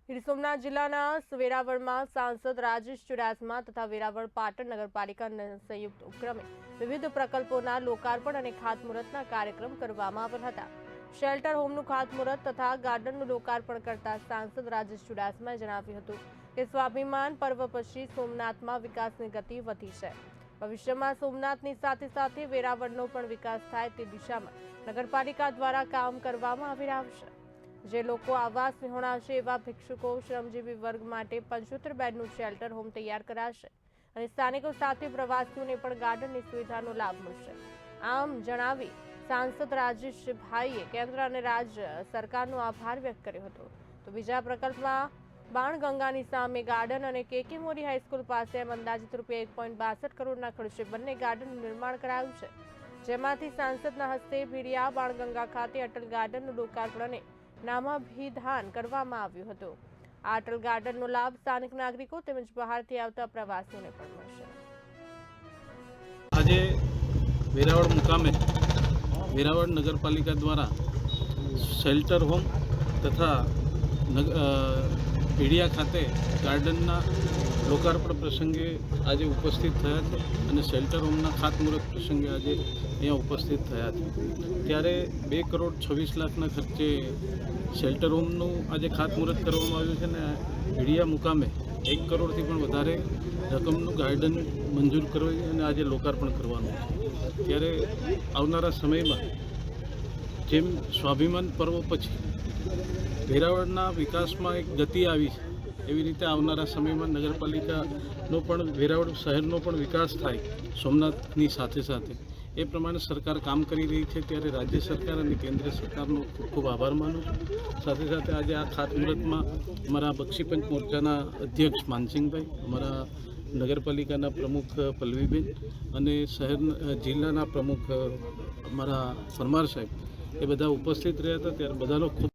ગીર સોમનાથ જિલ્લાના વેરાવળમાં સાંસદ રાજેશ ચુડાસમા તથા વેરાવળ પાટણ નગરપાલિકાના સંયુક્ત ઉપક્રમે વિવિધ પ્રકલ્પોના લોકાર્પણ અને ખાતમુહૂર્તના કાર્યક્રમ કરવામાં આવ્યા હતા। શેલ્ટર હોમનું ખાતમુહૂર્ત તથા ગાર્ડનનું લોકાર્પણ કરતા સાંસદ રાજેશ ચુડાસમાએ જણાવ્યું હતું કે સ્વાભિમાન પર્વ પછી સોમનાથમાં વિકાસની ગતિ વધી છે। ભવિષ્યમાં સોમનાથની સાથે સાથે વેરાવળનો પણ વિકાસ થાય તે દિશામાં નગરપાલિકા દ્વારા કામ કરવામાં આવી રહ્યું છે। જે લોકો આવાસ વિહોણા છે એવા ભિક્ષુકો શ્રમજીવી વર્ગ માટે 75 બેડનું શેલ્ટર હોમ તૈયાર કરાશે અને સ્થાનિકો સાથે પ્રવાસીઓને પણ ગાર્ડનની સુવિધાનો લાભ મળશે। આમ જણાવી સાંસદ રાજેશભાઈએ કેન્દ્ર અને રાજ્ય સરકારનો આભાર વ્યક્ત કર્યો હતો। તો બીજા પ્રકલ્પમાં બાણગંગાની સામે ગાર્ડન અને કેકે મોરી હાઈસ્કૂલ પાસે અંદાજિત રૂપિયા 1.62 કરોડના ખર્ચે બંને ગાર્ડનનું નિર્માણ કરાયું છે, જેમાંથી સાંસદના હસ્તે ભીડિયા બાણગંગા ખાતે અટલ ગાર્ડનનું લોકાર્પણ અને નામાભિધાન કરવામાં આવ્યું હતું। આ અટલ ગાર્ડનનો લાભ સ્થાનિક નાગરિકો તેમજ બહારથી આવતા પ્રવાસીઓને પણ મળશે। આજે વેરાવળ મુકામે વેરાવળ નગરપાલિકા દ્વારા શેલ્ટર હોમ તથા ભીડિયા ખાતે ગાર્ડનના લોકાર્પણ પ્રસંગે આજે ઉપસ્થિત થયા છે અને શેલ્ટર હોમના ખાતમુહૂર્ત પ્રસંગે આજે અહીંયા ઉપસ્થિત થયા છે। ત્યારે 2,26,00,000ના ખર્ચે શેલ્ટર હોમનું આજે ખાતમુહૂર્ત કરવામાં આવ્યું છે અને ભીડિયા મુકામે 1 કરોડથી પણ વધારે રકમનું ગાર્ડન મંજૂર કરવી અને આજે લોકાર્પણ કરવાનું છે। ત્યારે આવનારા સમયમાં જેમ સ્વાભિમાન પર્વ પછી વેરાવળના વિકાસમાં એક ગતિ આવી છે, એવી રીતે આવનારા સમયમાં નગરપાલિકાનો પણ વેરાવળ શહેરનો પણ વિકાસ થાય સોમનાથની સાથે સાથે એ પ્રમાણે સરકાર કામ કરી રહી છે। ત્યારે રાજ્ય સરકાર અને કેન્દ્ર સરકારનો ખૂબ ખૂબ આભાર માનું છું। સાથે સાથે આજે આ ખાતમુહૂર્તમાં અમારા બક્ષીપંચ મોરચાના અધ્યક્ષ માનસિંહભાઈ, અમારા નગરપાલિકાના પ્રમુખ પલ્લવીબેન અને જિલ્લાના પ્રમુખ અમારા પરમાર સાહેબ એ બધા ઉપસ્થિત રહ્યા હતા। ત્યારે બધાનો ખૂબ